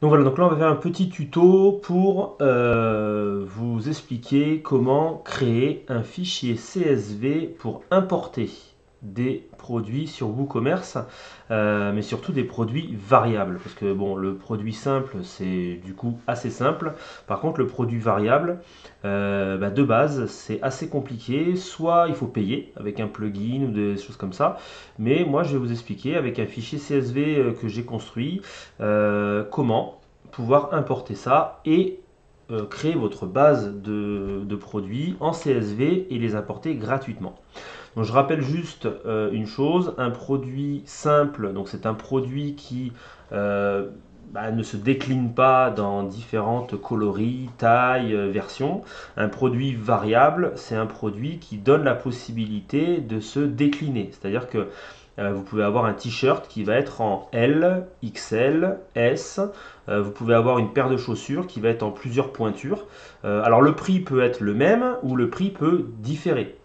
Donc voilà, donc là on va faire un petit tuto pour vous expliquer comment créer un fichier CSV pour importer des produits sur WooCommerce, mais surtout des produits variables. Parce que bon, le produit simple, c'est du coup assez simple. Par contre, le produit variable, de base, c'est assez compliqué. Soit il faut payer avec un plugin ou des choses comme ça. Mais moi, je vais vous expliquer avec un fichier CSV que j'ai construit comment pouvoir importer ça et créer votre base de produits en CSV et les importer gratuitement. Donc je rappelle juste une chose, un produit simple, donc c'est un produit qui ne se décline pas dans différentes coloris, tailles, versions. Un produit variable, c'est un produit qui donne la possibilité de se décliner. C'est-à-dire que vous pouvez avoir un t-shirt qui va être en L, XL, S. Vous pouvez avoir une paire de chaussures qui va être en plusieurs pointures. Alors le prix peut être le même ou le prix peut différer.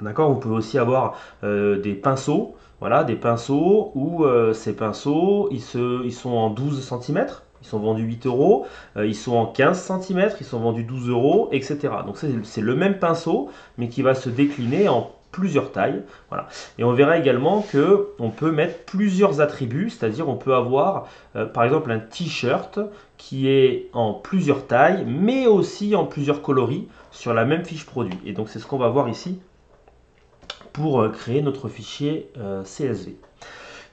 D'accord, vous pouvez aussi avoir des pinceaux, voilà, des pinceaux où ces pinceaux, ils sont en 12 cm, ils sont vendus 8 euros, ils sont en 15 cm, ils sont vendus 12 euros, etc. Donc c'est le même pinceau, mais qui va se décliner en plusieurs tailles. Voilà. Et on verra également que on peut mettre plusieurs attributs, c'est-à-dire on peut avoir par exemple un t-shirt qui est en plusieurs tailles, mais aussi en plusieurs coloris sur la même fiche produit. Et donc c'est ce qu'on va voir ici pour créer notre fichier CSV.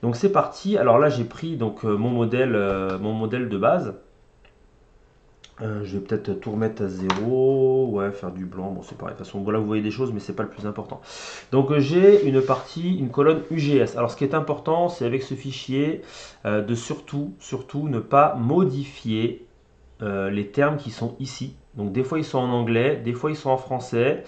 Donc c'est parti. Alors là j'ai pris donc mon modèle de base. Je vais peut-être tout remettre à zéro, ouais, faire du blanc, bon c'est pareil, de toute façon voilà vous voyez des choses mais c'est pas le plus important. Donc j'ai une partie, une colonne UGS. Alors ce qui est important c'est avec ce fichier de surtout ne pas modifier les termes qui sont ici. Donc des fois ils sont en anglais, des fois ils sont en français.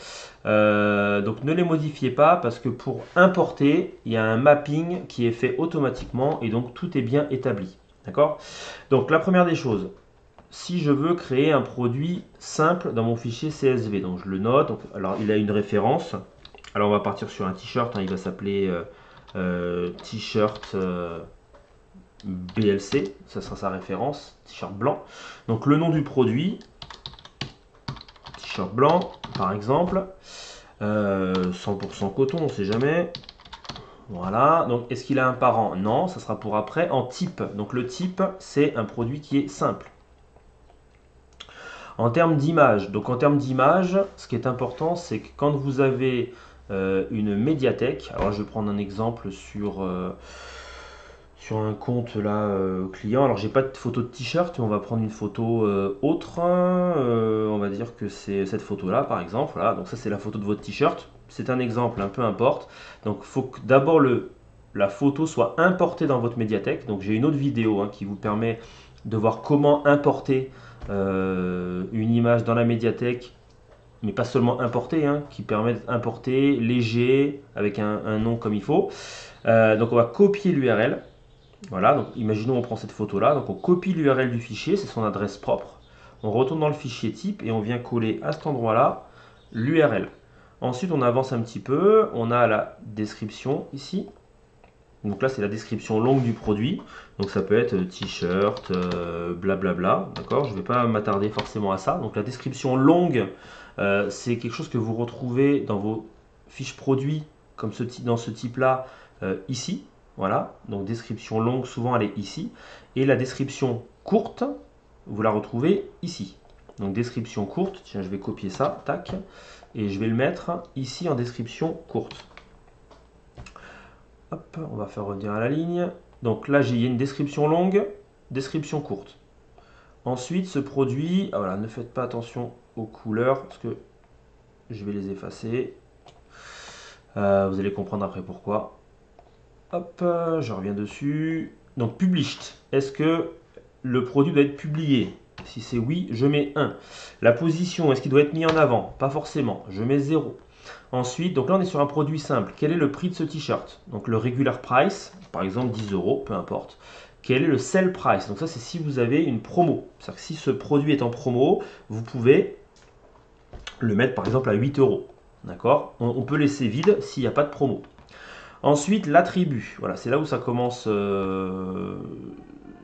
Donc ne les modifiez pas parce que pour importer, il y a un mapping qui est fait automatiquement et donc tout est bien établi. D'accord? Donc la première des choses, si je veux créer un produit simple dans mon fichier CSV, donc je le note. Donc, alors il a une référence. Alors on va partir sur un t-shirt, hein, il va s'appeler t-shirt BLC, ça sera sa référence, t-shirt blanc. Donc le nom du produit, t-shirt blanc par exemple, 100% coton, on ne sait jamais. Voilà, donc est-ce qu'il a un parent? Non, ça sera pour après. En type, donc le type c'est un produit qui est simple. En termes d'image, donc en termes d'image, ce qui est important c'est que quand vous avez une médiathèque, alors je vais prendre un exemple sur un compte là client. Alors j'ai pas de photo de t-shirt, mais on va prendre une photo autre. On va dire que c'est cette photo là par exemple. Voilà, donc ça c'est la photo de votre t-shirt. C'est un exemple, peu importe. Donc il faut que d'abord la photo soit importée dans votre médiathèque. Donc j'ai une autre vidéo qui vous permet de voir comment importer une image dans la médiathèque, mais pas seulement importer, qui permet d'importer léger avec un nom comme il faut. Donc on va copier l'URL. Voilà, donc imaginons on prend cette photo là, donc on copie l'URL du fichier, c'est son adresse propre. On retourne dans le fichier type et on vient coller à cet endroit là l'URL. Ensuite on avance un petit peu, on a la description ici. Donc là c'est la description longue du produit, donc ça peut être t-shirt, blablabla, d'accord. Je ne vais pas m'attarder forcément à ça. Donc la description longue, c'est quelque chose que vous retrouvez dans vos fiches produits comme dans ce type là ici. Voilà, donc description longue, souvent elle est ici. Et la description courte, vous la retrouvez ici. Donc description courte, tiens je vais copier ça, tac, et je vais le mettre ici en description courte. Hop, on va faire revenir à la ligne. Donc là j'ai une description longue, description courte. Ensuite ce produit, voilà, ne faites pas attention aux couleurs parce que je vais les effacer. Vous allez comprendre après pourquoi. Hop, je reviens dessus. Donc published, est-ce que le produit doit être publié? Si c'est oui, je mets 1. La position, est-ce qu'il doit être mis en avant? Pas forcément, je mets 0. Ensuite, donc là on est sur un produit simple. Quel est le prix de ce t-shirt? Donc le regular price, par exemple 10 euros, peu importe. Quel est le sell price? Donc ça c'est si vous avez une promo. C'est-à-dire que si ce produit est en promo, vous pouvez le mettre par exemple à 8 euros. D'accord? On peut laisser vide s'il n'y a pas de promo. Ensuite, l'attribut. Voilà, c'est là où ça commence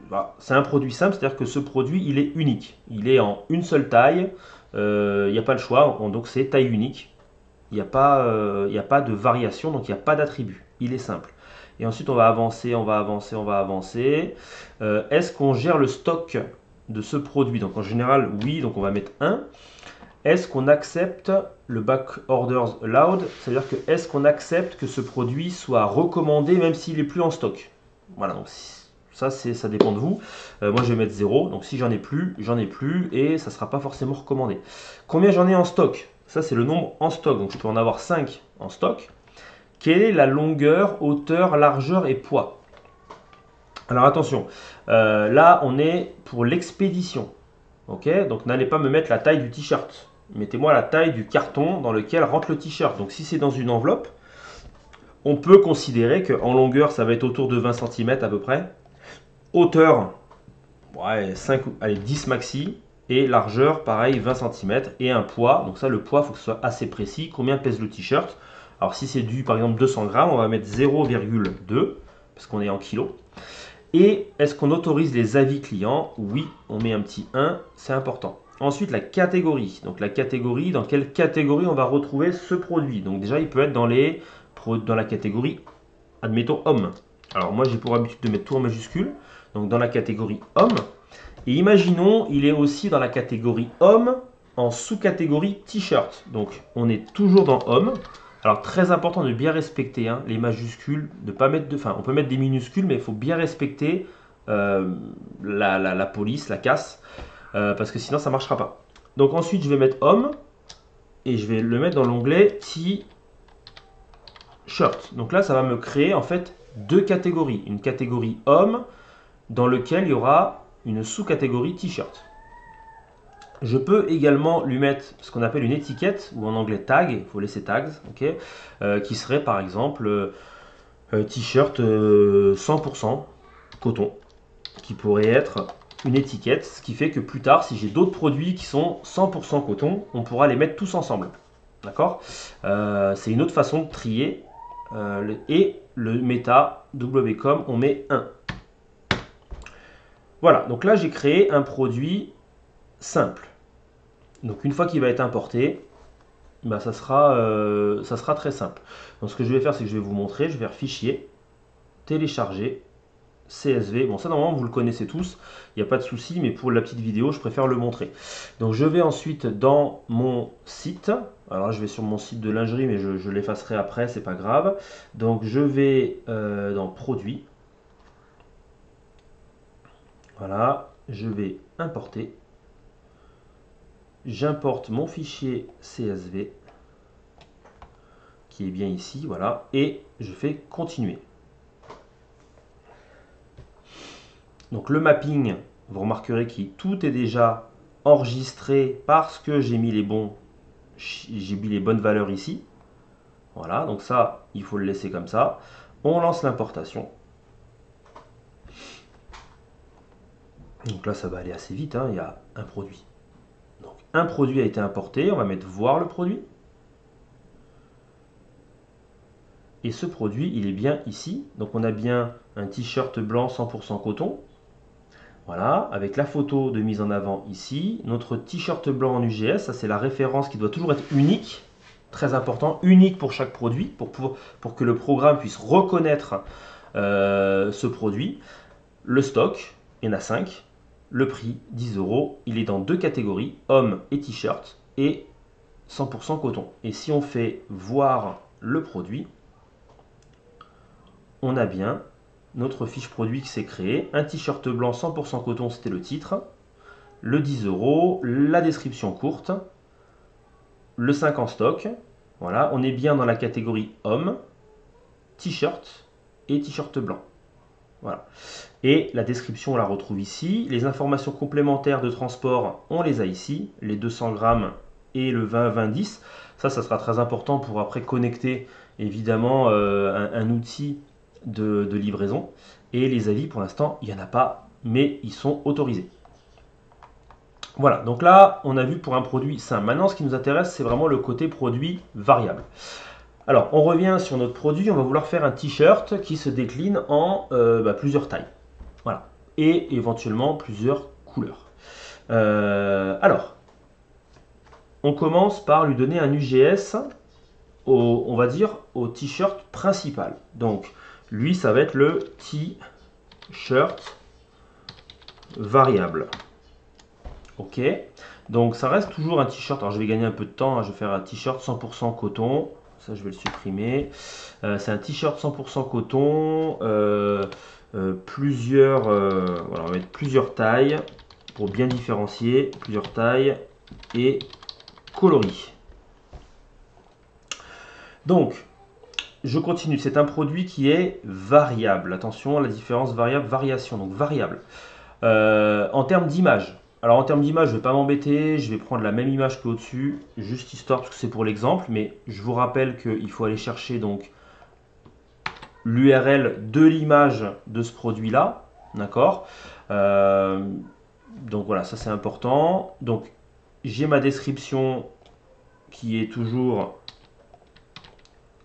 Voilà, c'est un produit simple, c'est-à-dire que ce produit, il est unique. Il est en une seule taille, il n'y a pas le choix, donc c'est taille unique. Il y a pas de variation, donc il n'y a pas d'attribut. Il est simple. Et ensuite, on va avancer, on va avancer, on va avancer. Est-ce qu'on gère le stock de ce produit? Donc en général, oui, donc on va mettre 1. Est-ce qu'on accepte le back orders allowed? C'est-à-dire que est-ce qu'on accepte que ce produit soit recommandé même s'il n'est plus en stock? Voilà, donc ça dépend de vous. Moi, je vais mettre 0. Donc si j'en ai plus et ça ne sera pas forcément recommandé. Combien j'en ai en stock? Ça, c'est le nombre en stock. Donc je peux en avoir 5 en stock. Quelle est la longueur, hauteur, largeur et poids? Alors attention, là, on est pour l'expédition. Ok, donc n'allez pas me mettre la taille du t-shirt. Mettez-moi la taille du carton dans lequel rentre le t-shirt. Donc si c'est dans une enveloppe, on peut considérer qu'en longueur, ça va être autour de 20 cm à peu près. Hauteur, ouais, 5, allez, 10 maxi. Et largeur, pareil, 20 cm. Et un poids, donc ça, le poids, il faut que ce soit assez précis. Combien pèse le t-shirt? Alors si c'est du, par exemple, 200 grammes, on va mettre 0,2, parce qu'on est en kilos. Et est-ce qu'on autorise les avis clients? Oui, on met un petit 1, c'est important. Ensuite, la catégorie. Donc la catégorie, dans quelle catégorie on va retrouver ce produit? Donc déjà, il peut être dans la catégorie, admettons, homme. Alors moi, j'ai pour habitude de mettre tout en majuscule. Donc dans la catégorie homme. Et imaginons, il est aussi dans la catégorie homme en sous-catégorie t-shirt. Donc on est toujours dans homme. Alors très important de bien respecter les majuscules, de pas mettre on peut mettre des minuscules, mais il faut bien respecter la police, la casse, parce que sinon ça ne marchera pas. Donc ensuite je vais mettre homme et je vais le mettre dans l'onglet t-shirt. Donc là ça va me créer en fait deux catégories. Une catégorie homme dans lequel il y aura une sous-catégorie t-shirt. Je peux également lui mettre ce qu'on appelle une étiquette, ou en anglais tag, il faut laisser tags, okay, qui serait par exemple t-shirt 100% coton, qui pourrait être une étiquette, ce qui fait que plus tard, si j'ai d'autres produits qui sont 100% coton, on pourra les mettre tous ensemble. D'accord? C'est une autre façon de trier. Et le méta WCOM, on met 1. Voilà, donc là j'ai créé un produit simple. Donc une fois qu'il va être importé, bah, ça sera très simple. Donc ce que je vais faire, c'est que je vais vous montrer, je vais faire fichier, télécharger, CSV. Bon ça normalement vous le connaissez tous, il n'y a pas de souci, mais pour la petite vidéo, je préfère le montrer. Donc je vais ensuite dans mon site. Alors là, je vais sur mon site de lingerie, mais je l'effacerai après, c'est pas grave. Donc je vais dans produits. Voilà, je vais importer. J'importe mon fichier CSV qui est bien ici, voilà, et je fais continuer. Donc le mapping, vous remarquerez que tout est déjà enregistré parce que j'ai mis les bonnes valeurs ici. Voilà, donc ça, il faut le laisser comme ça. On lance l'importation. Donc là, ça va aller assez vite, il y a un produit. Donc un produit a été importé, on va mettre voir le produit. Et ce produit, il est bien ici. Donc on a bien un t-shirt blanc 100% coton. Voilà, avec la photo de mise en avant ici. Notre t-shirt blanc en UGS, ça c'est la référence qui doit toujours être unique. Très important, unique pour chaque produit, pour que le programme puisse reconnaître ce produit. Le stock, il y en a 5. Le prix, 10 €. Il est dans deux catégories, homme et t-shirt, et 100% coton. Et si on fait voir le produit, on a bien notre fiche produit qui s'est créée. Un t-shirt blanc 100% coton, c'était le titre. Le 10 €, la description courte, le 5 en stock. Voilà, on est bien dans la catégorie homme, t-shirt et t-shirt blanc. Voilà. Et la description, on la retrouve ici. Les informations complémentaires de transport, on les a ici. Les 200 grammes et le 20-20-10. Ça sera très important pour après connecter évidemment un outil de livraison. Et les avis, pour l'instant, il n'y en a pas, mais ils sont autorisés. Voilà, donc là, on a vu pour un produit simple. Maintenant, ce qui nous intéresse, c'est vraiment le côté produit variable. Alors, on revient sur notre produit. On va vouloir faire un t-shirt qui se décline en plusieurs tailles. Voilà. et éventuellement plusieurs couleurs. Alors, on commence par lui donner un UGS, on va dire, au t-shirt principal. Donc, lui, ça va être le t-shirt variable. Ok, donc ça reste toujours un t-shirt. Alors, je vais gagner un peu de temps, hein. Je vais faire un t-shirt 100% coton. Ça, je vais le supprimer. C'est un t-shirt 100% coton. Voilà, on va mettre plusieurs tailles pour bien différencier. Plusieurs tailles et coloris. Donc, je continue. C'est un produit qui est variable. Attention à la différence variable-variation. Donc, variable. En termes d'image. Alors, en termes d'image, je ne vais pas m'embêter. Je vais prendre la même image que au-dessus. Juste histoire, parce que c'est pour l'exemple. Mais je vous rappelle qu'il faut aller chercher donc l'URL de l'image de ce produit-là. D'accord. Donc, voilà, ça c'est important. Donc, j'ai ma description qui est toujours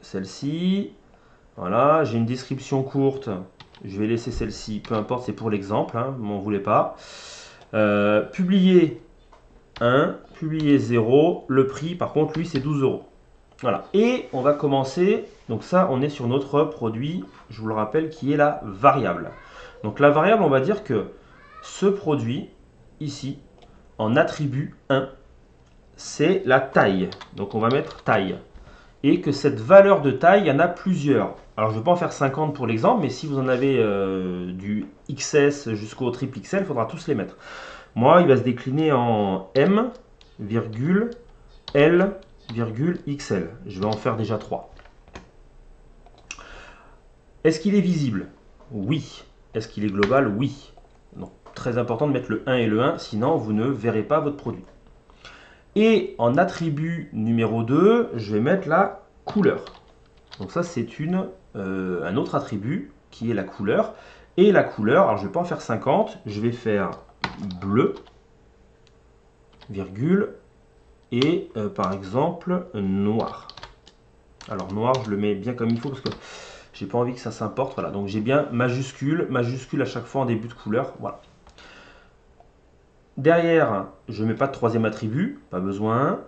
celle-ci. Voilà, j'ai une description courte. Je vais laisser celle-ci, peu importe, c'est pour l'exemple, hein, m'en voulez pas. Publier 1, publier 0. Le prix, par contre, lui, c'est 12 euros. Voilà, et on va commencer. Donc ça, on est sur notre produit, je vous le rappelle, qui est la variable. Donc la variable, on va dire que ce produit, ici, en attribut 1, c'est la taille. Donc on va mettre taille. Et que cette valeur de taille, il y en a plusieurs. Alors je ne vais pas en faire 50 pour l'exemple, mais si vous en avez du XS jusqu'au triple XL, il faudra tous les mettre. Moi, il va se décliner en M, L, XL. Je vais en faire déjà 3. Est-ce qu'il est visible? Oui. Est-ce qu'il est global? Oui. Donc, très important de mettre le 1 et le 1, sinon vous ne verrez pas votre produit. Et en attribut numéro 2, je vais mettre la couleur. Donc ça, c'est un autre attribut qui est la couleur. Et la couleur, alors je ne vais pas en faire 50, je vais faire bleu, virgule, et par exemple noir. Alors noir, je le mets bien comme il faut parce que j'ai pas envie que ça s'importe. Voilà, donc j'ai bien majuscule à chaque fois en début de couleur. Voilà. Derrière, je ne mets pas de troisième attribut, pas besoin.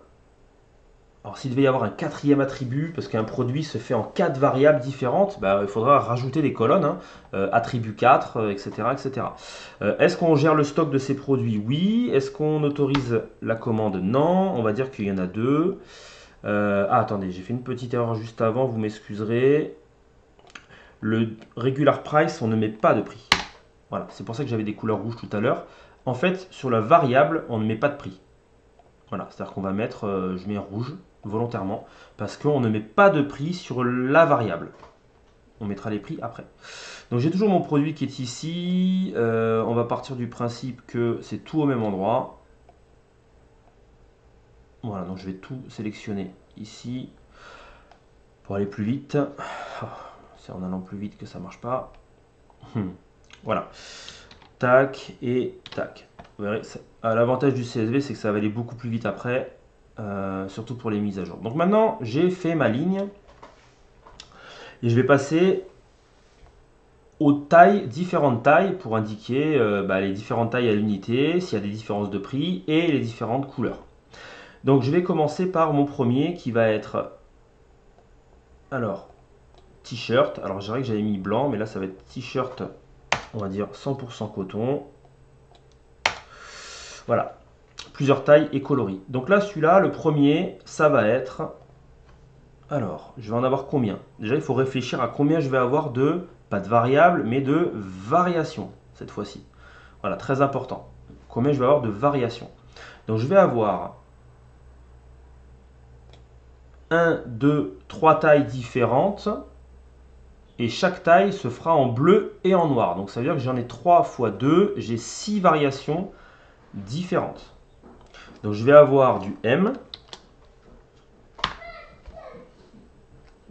Alors s'il devait y avoir un quatrième attribut, parce qu'un produit se fait en 4 variables différentes, bah, il faudra rajouter des colonnes, hein, attribut 4, etc. etc. Est-ce qu'on gère le stock de ces produits? Oui. Est-ce qu'on autorise la commande? Non. On va dire qu'il y en a 2. Attendez, j'ai fait une petite erreur juste avant, vous m'excuserez. Le regular price, on ne met pas de prix. Voilà, c'est pour ça que j'avais des couleurs rouges tout à l'heure. En fait, sur la variable, on ne met pas de prix. Voilà, c'est-à-dire qu'on va mettre, je mets rouge volontairement, parce qu'on ne met pas de prix sur la variable. On mettra les prix après. Donc j'ai toujours mon produit qui est ici. On va partir du principe que c'est tout au même endroit. Voilà, donc je vais tout sélectionner ici pour aller plus vite. C'est en allant plus vite que ça marche pas. Voilà. Tac et tac. Vous verrez, l'avantage du CSV, c'est que ça va aller beaucoup plus vite après, surtout pour les mises à jour. Donc maintenant, j'ai fait ma ligne et je vais passer aux tailles, différentes tailles pour indiquer les différentes tailles à l'unité, s'il y a des différences de prix et les différentes couleurs. Donc je vais commencer par mon premier qui va être, alors, t-shirt. Alors je dirais que j'avais mis blanc, mais là ça va être t-shirt, on va dire 100% coton. Voilà, plusieurs tailles et coloris. Donc là, celui-là, le premier, ça va être... Alors, je vais en avoir combien? Déjà, il faut réfléchir à combien je vais avoir de, pas de variables, mais de variations, cette fois-ci. Voilà, très important. Combien je vais avoir de variations? Donc, je vais avoir 1, 2, 3 tailles différentes. Et chaque taille se fera en bleu et en noir. Donc, ça veut dire que j'en ai 3 fois 2, j'ai 6 variations différentes. Donc je vais avoir du M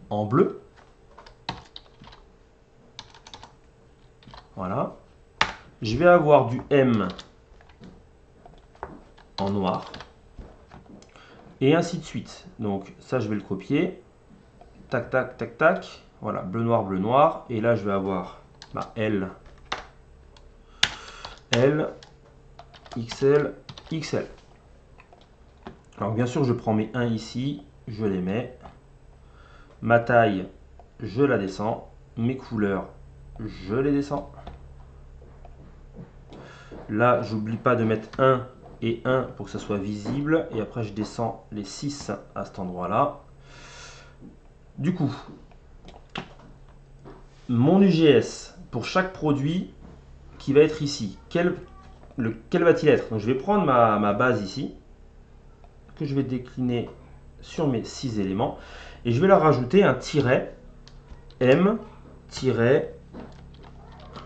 en bleu. Voilà. Je vais avoir du M en noir. Et ainsi de suite. Donc ça, je vais le copier. Tac, tac, tac, tac. Voilà, bleu, noir, bleu, noir. Et là, je vais avoir ma L L, XL, XL. Alors bien sûr, je prends mes 1 ici, je les mets. Ma taille, je la descends. Mes couleurs, je les descends. Là, j'oublie pas de mettre 1 et 1 pour que ça soit visible. Et après, je descends les 6 à cet endroit-là. Du coup, mon UGS pour chaque produit qui va être ici, quel va-t-il être? Donc, je vais prendre ma base ici, que je vais décliner sur mes 6 éléments. Et je vais leur rajouter un tiret M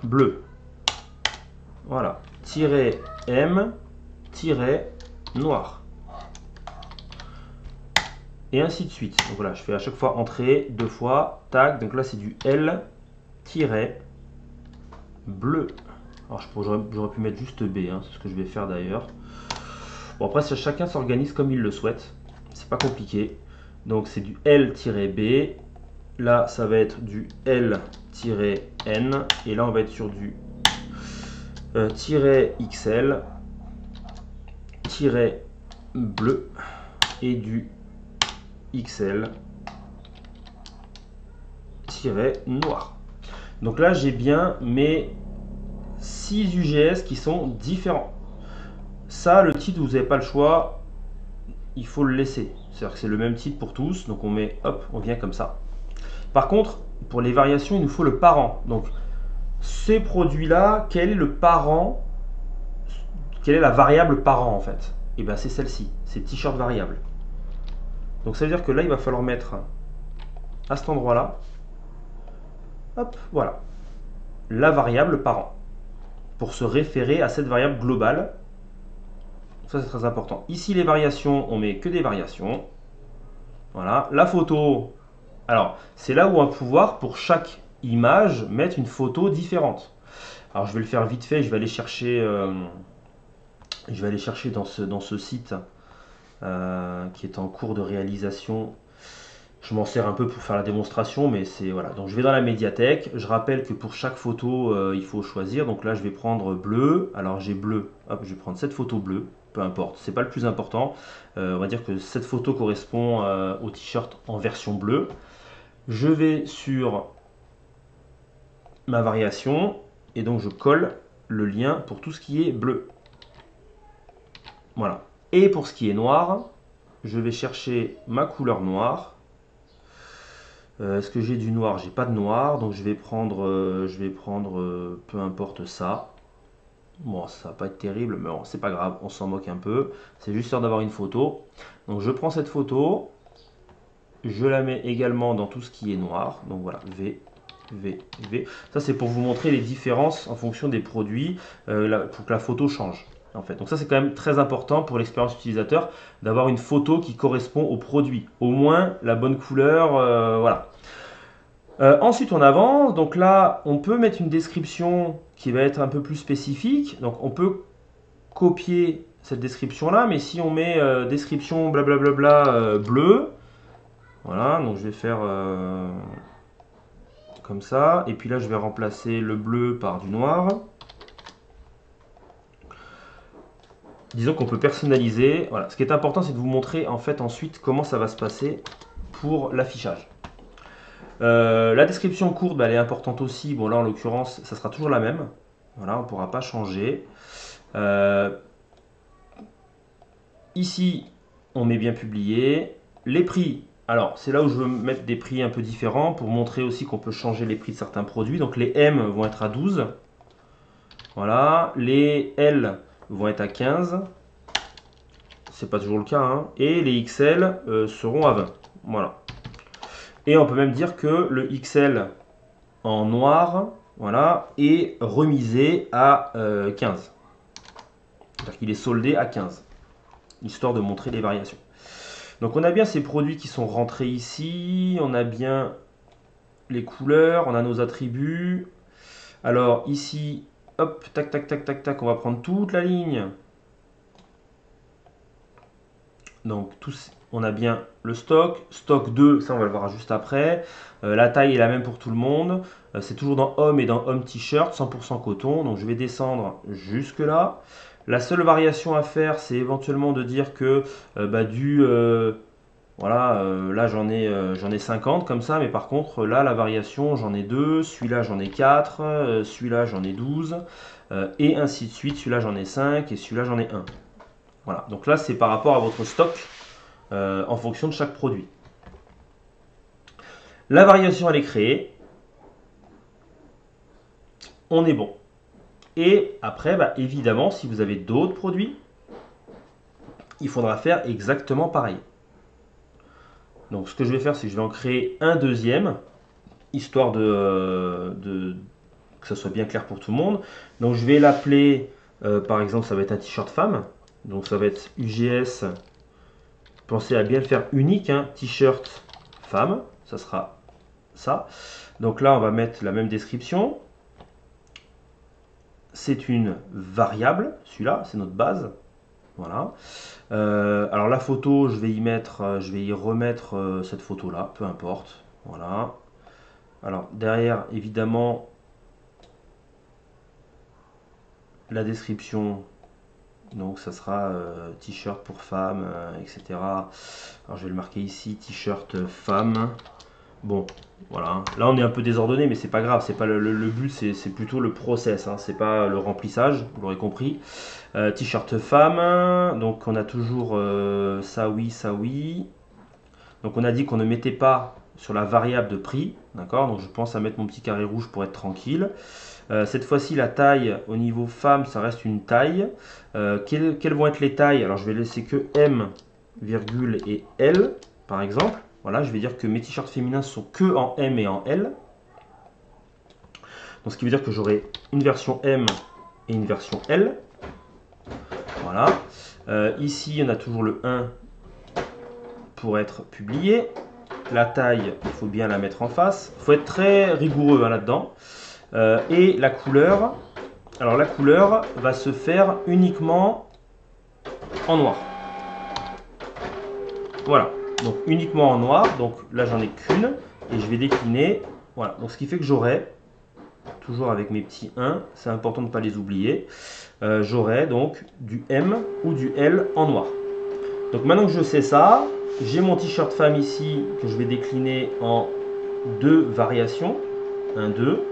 bleu. Voilà. Tiret M noir. Et ainsi de suite. Donc voilà, je fais à chaque fois entrée, 2 fois, tac. Donc là, c'est du L bleu. Alors j'aurais pu mettre juste B, hein, c'est ce que je vais faire d'ailleurs. Bon, après, chacun s'organise comme il le souhaite. C'est pas compliqué. Donc c'est du L-B. Là, ça va être du L-N. Et là, on va être sur du XL, bleu. Et du XL, noir. Donc là, j'ai bien mes 6 UGS qui sont différents. Ça, le titre, vous n'avez pas le choix. Il faut le laisser. C'est-à-dire que c'est le même titre pour tous. Donc on met, hop, on vient comme ça. Par contre, pour les variations, il nous faut le parent. Donc, ces produits-là, quel est le parent? Quelle est la variable parent en fait? Et bien, c'est celle-ci. C'est t-shirt variable. Donc, ça veut dire que là, il va falloir mettre à cet endroit-là, hop, voilà, la variable parent pour se référer à cette variable globale. Ça, c'est très important. Ici, les variations, on met que des variations. Voilà. La photo, alors, c'est là où on va pouvoir, pour chaque image, mettre une photo différente. Alors, je vais le faire vite fait. Je vais aller chercher, dans ce site qui est en cours de réalisation. Je m'en sers un peu pour faire la démonstration, mais c'est voilà. Donc, je vais dans la médiathèque. Je rappelle que pour chaque photo, il faut choisir. Donc là, je vais prendre bleu. Alors, j'ai bleu. Hop, je vais prendre cette photo bleue. Peu importe, c'est pas le plus important. On va dire que cette photo correspond au t-shirt en version bleue. Je vais sur ma variation et donc je colle le lien pour tout ce qui est bleu. Voilà. Et pour ce qui est noir, je vais chercher ma couleur noire. Est-ce que j'ai du noir? J'ai pas de noir, donc je vais prendre peu importe ça. Bon, ça va pas être terrible, mais bon, c'est pas grave, on s'en moque un peu. C'est juste histoire d'avoir une photo. Donc je prends cette photo, je la mets également dans tout ce qui est noir. Donc voilà, V. Ça, c'est pour vous montrer les différences en fonction des produits pour que la photo change. En fait. Donc ça, c'est quand même très important pour l'expérience utilisateur d'avoir une photo qui correspond au produit. Au moins, la bonne couleur, voilà. Ensuite, on avance. Donc là, on peut mettre une description qui va être un peu plus spécifique. Donc on peut copier cette description-là, mais si on met description blablabla bleu, voilà, donc je vais faire comme ça, et puis là je vais remplacer le bleu par du noir. Disons qu'on peut personnaliser. Voilà. Ce qui est important, c'est de vous montrer en fait ensuite comment ça va se passer pour l'affichage. La description courte, elle est importante aussi. Bon là en l'occurrence, ça sera toujours la même. Voilà, on ne pourra pas changer. Ici, on met bien publié. Les prix, alors c'est là où je veux mettre des prix un peu différents pour montrer aussi qu'on peut changer les prix de certains produits. Donc les M vont être à 12. Voilà, les L vont être à 15. C'est pas toujours le cas. Hein. Et les XL seront à 20. Voilà. Et on peut même dire que le XL en noir, voilà, est remisé à 15. C'est-à-dire qu'il est soldé à 15. Histoire de montrer les variations. Donc on a bien ces produits qui sont rentrés ici. On a bien les couleurs. On a nos attributs. Alors ici, hop, tac, on va prendre toute la ligne. Donc on a bien le stock. Stock 2, ça on va le voir juste après. La taille est la même pour tout le monde. C'est toujours dans homme et dans homme t-shirt, 100% coton. Donc je vais descendre jusque là. La seule variation à faire, c'est éventuellement de dire que voilà, là j'en ai 50 comme ça, mais par contre là la variation j'en ai 2, celui-là j'en ai 4, celui-là j'en ai 12, et ainsi de suite, celui-là j'en ai 5 et celui-là j'en ai 1. Voilà, donc là c'est par rapport à votre stock en fonction de chaque produit. La variation elle est créée, on est bon. Et après, évidemment, si vous avez d'autres produits, il faudra faire exactement pareil. Donc ce que je vais faire, c'est que je vais en créer un deuxième, histoire que ça soit bien clair pour tout le monde. Donc je vais l'appeler, par exemple, ça va être un t-shirt femme. Donc ça va être UGS. Pensez à bien le faire unique, hein, t-shirt femme, ça sera ça. Donc là, on va mettre la même description. C'est une variable, celui-là, c'est notre base. Voilà. Alors la photo, je vais y remettre cette photo-là, peu importe. Voilà. Alors derrière, évidemment, la description. Donc ça sera t-shirt pour femme, etc. Alors je vais le marquer ici, t-shirt femme. Bon, voilà. Là on est un peu désordonné, mais c'est pas grave. C'est pas le but, c'est plutôt le process. Hein, c'est pas le remplissage, vous l'aurez compris. T-shirt femme. Donc on a toujours ça oui, ça oui. Donc on a dit qu'on ne mettait pas sur la variable de prix, d'accord. Donc je pense à mettre mon petit carré rouge pour être tranquille. Cette fois-ci, la taille au niveau femme, ça reste une taille. Quelles vont être les tailles? Alors, je vais laisser que M, virgule et L, par exemple. Voilà, je vais dire que mes t-shirts féminins sont que en M et en L. Donc, ce qui veut dire que j'aurai une version M et une version L. Voilà. Ici, on a toujours le 1 pour être publié. La taille, il faut bien la mettre en face. Il faut être très rigoureux hein, là-dedans. Et la couleur, alors la couleur va se faire uniquement en noir. Voilà, donc uniquement en noir. Donc là j'en ai qu'une et je vais décliner. Voilà, donc ce qui fait que j'aurai, toujours avec mes petits 1, c'est important de ne pas les oublier, j'aurai donc du M ou du L en noir. Donc maintenant que je sais ça, j'ai mon t-shirt femme ici que je vais décliner en deux variations. 1, 2.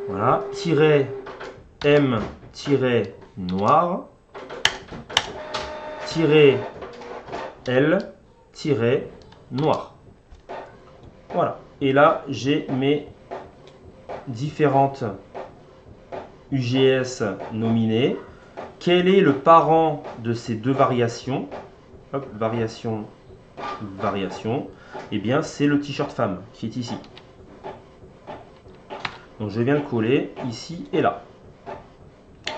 Voilà, tiret M, tiret noir, tiret L, tiret noir. Voilà, et là j'ai mes différentes UGS nominées. Quel est le parent de ces deux variations? Hop, variation, variation. Eh bien, c'est le t-shirt femme qui est ici. Donc je viens le coller ici et là.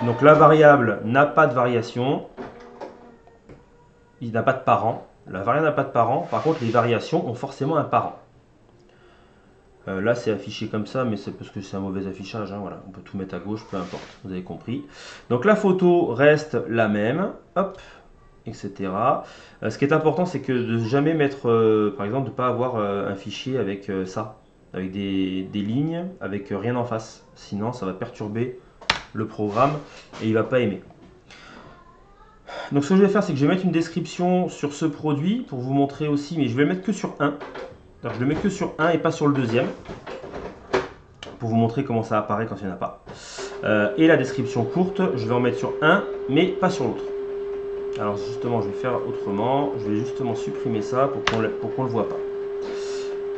Donc la variable n'a pas de variation. Il n'a pas de parent. La variable n'a pas de parent. Par contre, les variations ont forcément un parent. Là, c'est affiché comme ça, mais c'est parce que c'est un mauvais affichage. Hein, voilà. On peut tout mettre à gauche, peu importe. Vous avez compris. Donc la photo reste la même. Hop, etc. Ce qui est important, c'est que de jamais mettre, par exemple, de ne pas avoir un fichier avec ça. Avec des lignes, avec rien en face. Sinon, ça va perturber le programme et il ne va pas aimer. Donc, ce que je vais faire, c'est que je vais mettre une description sur ce produit pour vous montrer aussi, mais je vais le mettre que sur un. Alors, je le mets que sur un et pas sur le deuxième pour vous montrer comment ça apparaît quand il n'y en a pas. Et la description courte, je vais en mettre sur un, mais pas sur l'autre. Alors, justement, je vais faire autrement. Je vais justement supprimer ça pour qu'on ne le voit pas.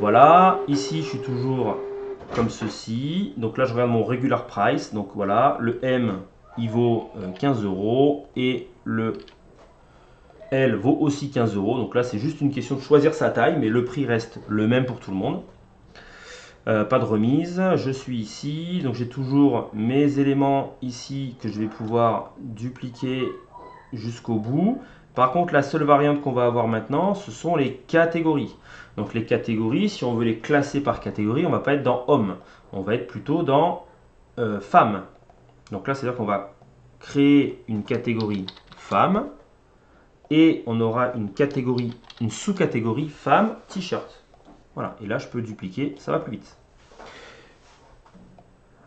Voilà, ici je suis toujours comme ceci. Donc là je regarde mon regular price. Donc voilà, le M il vaut 15 € et le L vaut aussi 15 €. Donc là c'est juste une question de choisir sa taille, mais le prix reste le même pour tout le monde. Pas de remise. Je suis ici, donc j'ai toujours mes éléments ici que je vais pouvoir dupliquer jusqu'au bout. Par contre, la seule variante qu'on va avoir maintenant, ce sont les catégories. Donc les catégories, si on veut les classer par catégorie, on ne va pas être dans homme, on va être plutôt dans femme. Donc là, c'est-à-dire qu'on va créer une catégorie femme et on aura une catégorie, une sous-catégorie femme t-shirt. Voilà, et là je peux dupliquer, ça va plus vite.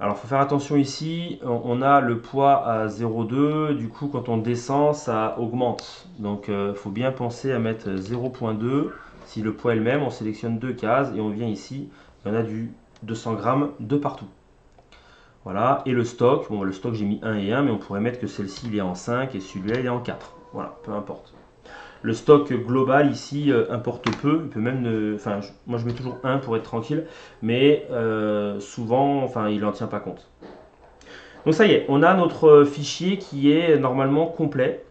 Alors il faut faire attention ici, on a le poids à 0,2, du coup quand on descend ça augmente. Donc il faut bien penser à mettre 0,2. Si le poids est le même, on sélectionne deux cases et on vient ici, il y en a du 200 grammes de partout. Voilà, et le stock, bon le stock j'ai mis 1 et 1, mais on pourrait mettre que celle-ci il est en 5 et celui-là il est en 4. Voilà, peu importe. Le stock global ici importe peu, il peut même enfin, moi je mets toujours 1 pour être tranquille, mais souvent enfin, il n'en tient pas compte. Donc ça y est, on a notre fichier qui est normalement complet.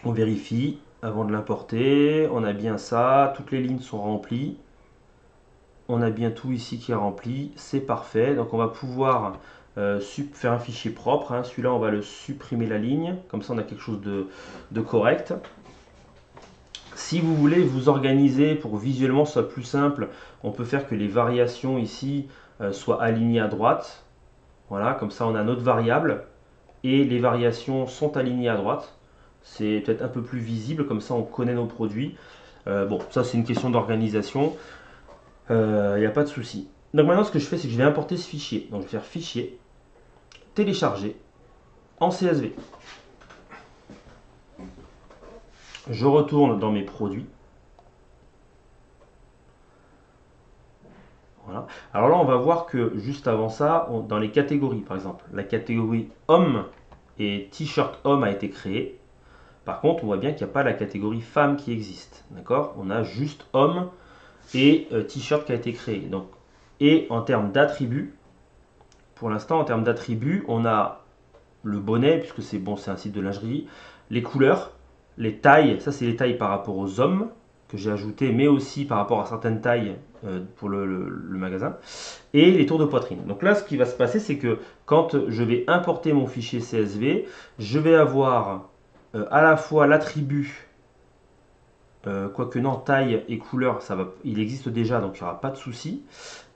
On vérifie avant de l'importer, on a bien ça, toutes les lignes sont remplies. On a bien tout ici qui est rempli, c'est parfait. Donc on va pouvoir faire un fichier propre, hein. Celui-là on va le supprimer la ligne, comme ça on a quelque chose de correct. Si vous voulez vous organiser pour que visuellement ce soit plus simple, on peut faire que les variations ici soient alignées à droite. Voilà, comme ça on a notre variable et les variations sont alignées à droite. C'est peut-être un peu plus visible, comme ça on connaît nos produits. Bon, ça c'est une question d'organisation, il n'y a pas de souci. Donc maintenant ce que je fais, c'est que je vais importer ce fichier. Donc je vais faire fichier, télécharger en CSV. Je retourne dans mes produits. Voilà. Alors là, on va voir que juste avant ça, dans les catégories, par exemple, la catégorie homme et t-shirt homme a été créée. Par contre, on voit bien qu'il n'y a pas la catégorie femme qui existe. D'accord? On a juste homme et t-shirt qui a été créé. Donc, et en termes d'attributs, pour l'instant, en termes d'attributs, on a le bonnet, puisque c'est bon, c'est un site de lingerie, les couleurs, les tailles, ça c'est les tailles par rapport aux hommes que j'ai ajouté, mais aussi par rapport à certaines tailles pour le magasin, et les tours de poitrine. Donc là, ce qui va se passer, c'est que quand je vais importer mon fichier CSV, je vais avoir à la fois l'attribut, quoique non, taille et couleur, il existe déjà, donc il n'y aura pas de souci.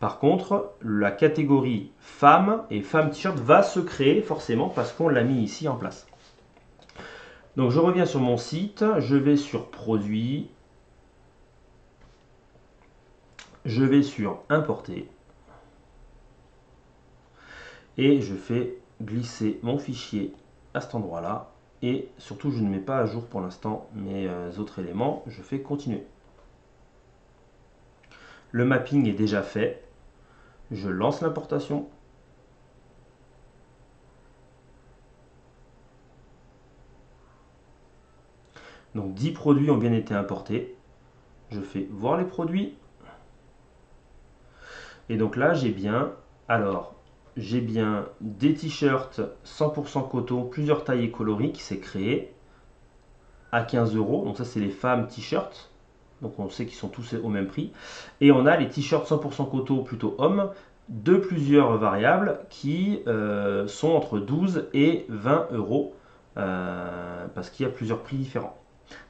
Par contre, la catégorie femme et femme t-shirt va se créer forcément parce qu'on l'a mis ici en place. Donc je reviens sur mon site, je vais sur produits, je vais sur importer et je fais glisser mon fichier à cet endroit-là. Et surtout, je ne mets pas à jour pour l'instant mes autres éléments, je fais continuer. Le mapping est déjà fait, je lance l'importation. Donc 10 produits ont bien été importés. Je fais voir les produits. Et donc là, j'ai bien des t-shirts 100% coton, plusieurs tailles et coloris qui s'est créé à 15 €. Donc ça, c'est les femmes t-shirts. Donc on sait qu'ils sont tous au même prix. Et on a les t-shirts 100% coton, plutôt hommes, de plusieurs variables qui sont entre 12 et 20 €. Parce qu'il y a plusieurs prix différents.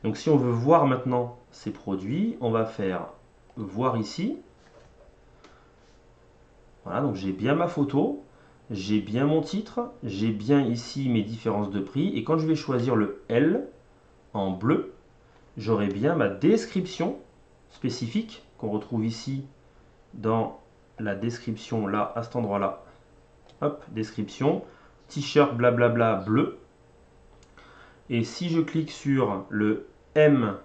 Donc si on veut voir maintenant ces produits, on va faire voir ici. Voilà, donc j'ai bien ma photo, j'ai bien mon titre, j'ai bien ici mes différences de prix. Et quand je vais choisir le L en bleu, j'aurai bien ma description spécifique qu'on retrouve ici dans la description là, à cet endroit-là. Hop, description, t-shirt blablabla bleu. Et si je clique sur le M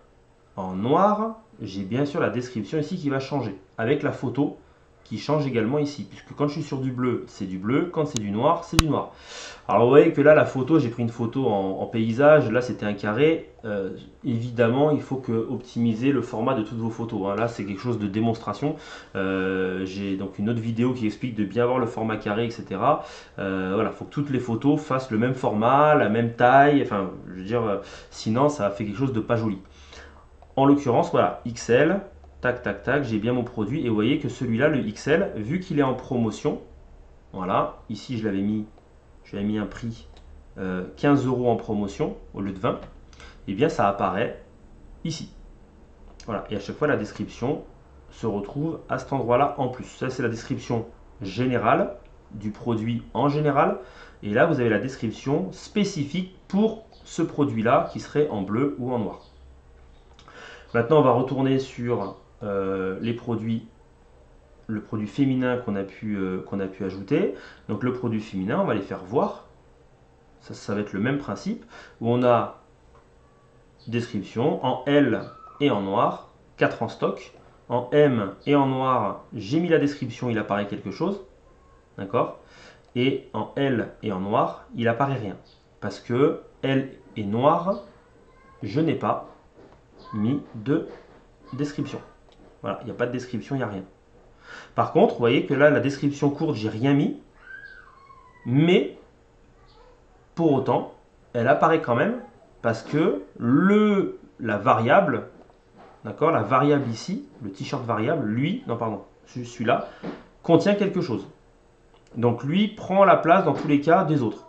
en noir, j'ai bien sûr la description ici qui va changer, avec la photo qui change également ici, puisque quand je suis sur du bleu, c'est du bleu, quand c'est du noir, c'est du noir. Alors vous voyez que là, la photo, j'ai pris une photo en paysage, là c'était un carré. Évidemment, il faut optimiser le format de toutes vos photos, hein. Là, c'est quelque chose de démonstration. J'ai donc une autre vidéo qui explique de bien voir le format carré, etc. Voilà, il faut que toutes les photos fassent le même format, la même taille, enfin, je veux dire, sinon ça fait quelque chose de pas joli. En l'occurrence, voilà, XL, tac, tac, tac, j'ai bien mon produit. Et vous voyez que celui-là, le XL, vu qu'il est en promotion, voilà, ici je l'avais mis un prix 15 € en promotion au lieu de 20, et bien ça apparaît ici. Voilà, et à chaque fois la description se retrouve à cet endroit-là en plus. Ça c'est la description générale du produit en général, et là vous avez la description spécifique pour ce produit-là qui serait en bleu ou en noir. Maintenant, on va retourner sur les produits, le produit féminin qu'on a pu ajouter. Donc le produit féminin, on va les faire voir. Ça va être le même principe, où on a description en L et en noir, 4 en stock. En M et en noir, j'ai mis la description, il apparaît quelque chose. D'accord? Et en L et en noir, il apparaît rien. Parce que L est noir, je n'ai pas mis de description. Voilà, il n'y a pas de description, il n'y a rien. Par contre, vous voyez que là, la description courte, j'ai rien mis. Mais, pour autant, elle apparaît quand même parce que la variable, d'accord, la variable ici, le t-shirt variable, lui, non pardon, celui-là, contient quelque chose. Donc lui prend la place dans tous les cas des autres.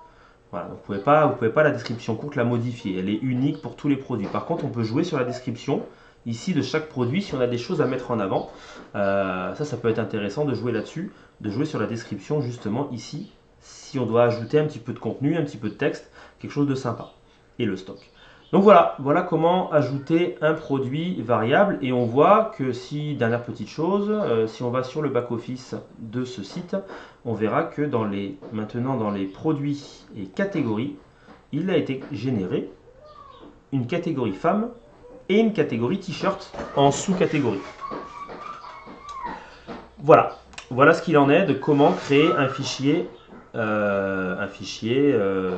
Voilà, donc vous pouvez pas la description courte la modifier, elle est unique pour tous les produits. Par contre, on peut jouer sur la description ici de chaque produit si on a des choses à mettre en avant. Ça peut être intéressant de jouer là-dessus, de jouer sur la description justement ici, si on doit ajouter un petit peu de contenu, un petit peu de texte, quelque chose de sympa. Et le stock. Donc voilà comment ajouter un produit variable. Et on voit que si, dernière petite chose, si on va sur le back-office de ce site, on verra que maintenant dans les produits et catégories, il a été généré une catégorie femme et une catégorie t-shirt en sous-catégorie. Voilà ce qu'il en est de comment créer un fichier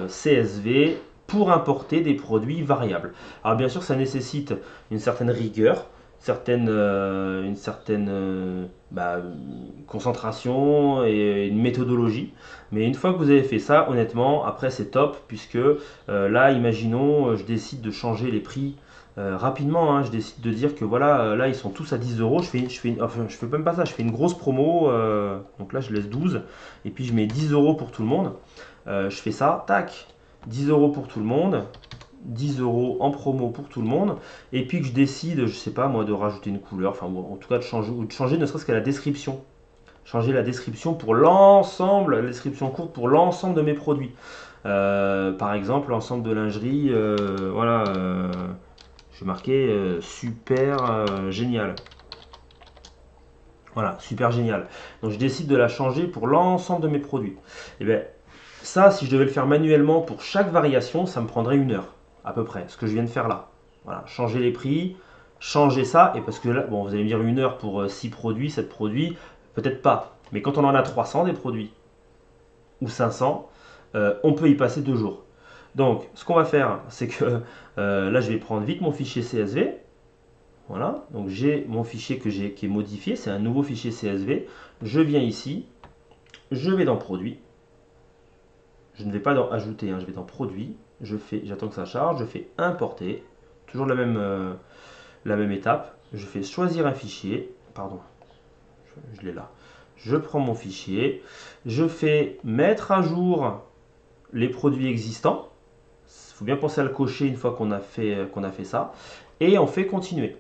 CSV pour importer des produits variables. Alors bien sûr, ça nécessite une certaine rigueur, une certaine concentration et une méthodologie. Mais une fois que vous avez fait ça, honnêtement, après c'est top, puisque là, imaginons, je décide de changer les prix rapidement, hein, je décide de dire que voilà, là ils sont tous à 10 euros, je fais même pas ça, je fais une grosse promo, donc là je laisse 12, et puis je mets 10 euros pour tout le monde, je fais ça, tac, 10 euros pour tout le monde, 10 euros en promo pour tout le monde, et puis que je décide, je sais pas moi, de rajouter une couleur, enfin en tout cas de changer ne serait-ce qu'à la description. Changer la description pour l'ensemble, la description courte pour l'ensemble de mes produits. Par exemple, l'ensemble de lingerie, voilà, je vais marquer super génial. Voilà, super génial. Donc je décide de la changer pour l'ensemble de mes produits. Et bien, ça, si je devais le faire manuellement pour chaque variation, ça me prendrait 1 heure, à peu près, ce que je viens de faire là. Voilà, changer les prix, changer ça, et parce que là, bon, vous allez me dire 1 heure pour 6 produits, 7 produits, peut-être pas. Mais quand on en a 300 des produits, ou 500, on peut y passer 2 jours. Donc, ce qu'on va faire, c'est que là, je vais prendre vite mon fichier CSV. Voilà, donc j'ai mon fichier qui est modifié, c'est un nouveau fichier CSV. Je viens ici, je vais dans Produit. Je ne vais pas dans Ajouter, hein, je vais dans Produit. J'attends que ça charge, je fais Importer. Toujours la même étape. Je fais Choisir un fichier. Pardon, je l'ai là. Je prends mon fichier. Je fais Mettre à jour les produits existants. Il faut bien penser à le cocher une fois qu'on a fait ça. Et on fait Continuer.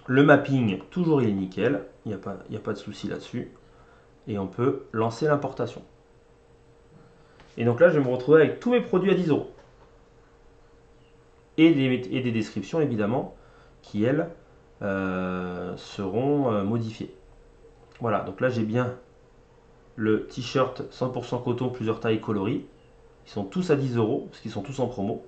Le mapping, toujours il est nickel, il n'y a pas de souci là-dessus. Et on peut lancer l'importation. Et donc là, je vais me retrouver avec tous mes produits à 10 euros. Et des descriptions, évidemment, qui, elles, seront modifiées. Voilà, donc là, j'ai bien le t-shirt 100% coton, plusieurs tailles coloris. Ils sont tous à 10 euros, parce qu'ils sont tous en promo.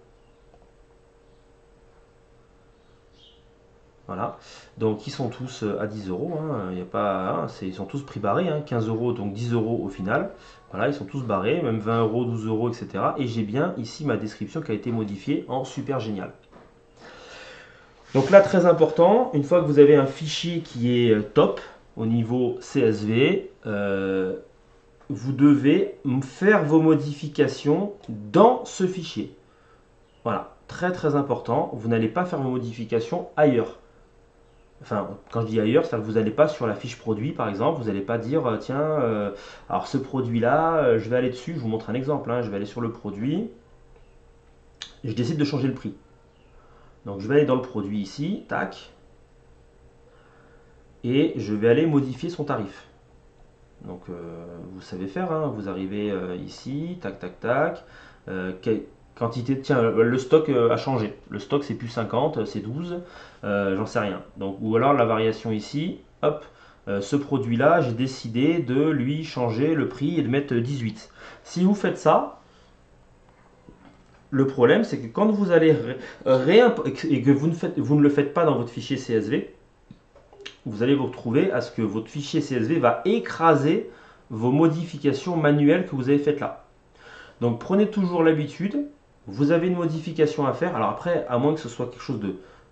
Voilà, donc ils sont tous à 10 euros, hein. Y a pas, hein, ils sont tous prix barrés, hein, 15 euros, donc 10 euros au final. Voilà, ils sont tous barrés, même 20 euros, 12 euros, etc. Et j'ai bien ici ma description qui a été modifiée en super génial. Donc là, très important, une fois que vous avez un fichier qui est top au niveau CSV, vous devez faire vos modifications dans ce fichier. Voilà, très important, vous n'allez pas faire vos modifications ailleurs. Enfin, quand je dis ailleurs, c'est que vous n'allez pas sur la fiche produit, par exemple, vous n'allez pas dire, tiens, alors ce produit-là, je vais aller dessus, je vous montre un exemple, hein, je vais aller sur le produit, je décide de changer le prix. Donc je vais aller dans le produit ici, tac, et je vais aller modifier son tarif. Donc vous savez faire, hein, vous arrivez ici, tac, tac, tac, quantité, tiens, le stock a changé. Le stock c'est plus 50, c'est 12, j'en sais rien. Donc, ou alors la variation ici, hop, ce produit-là, j'ai décidé de lui changer le prix et de mettre 18. Si vous faites ça, le problème c'est que quand vous allez et que vous ne le faites pas dans votre fichier CSV, vous allez vous retrouver à ce que votre fichier CSV va écraser vos modifications manuelles que vous avez faites là. Donc prenez toujours l'habitude, vous avez une modification à faire, alors après, à moins que ce soit quelque chose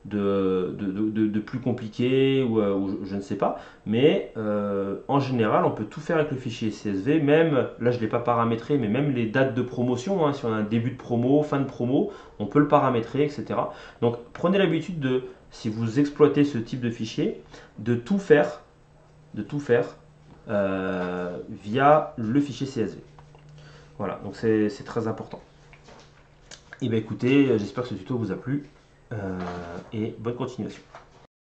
de plus compliqué ou je ne sais pas, mais en général, on peut tout faire avec le fichier CSV, même, là je ne l'ai pas paramétré, mais même les dates de promotion, hein, si on a un début de promo, fin de promo, on peut le paramétrer, etc. Donc prenez l'habitude de, si vous exploitez ce type de fichier, de tout faire, via le fichier CSV. Voilà, donc c'est très important. Et bien écoutez, j'espère que ce tuto vous a plu et bonne continuation.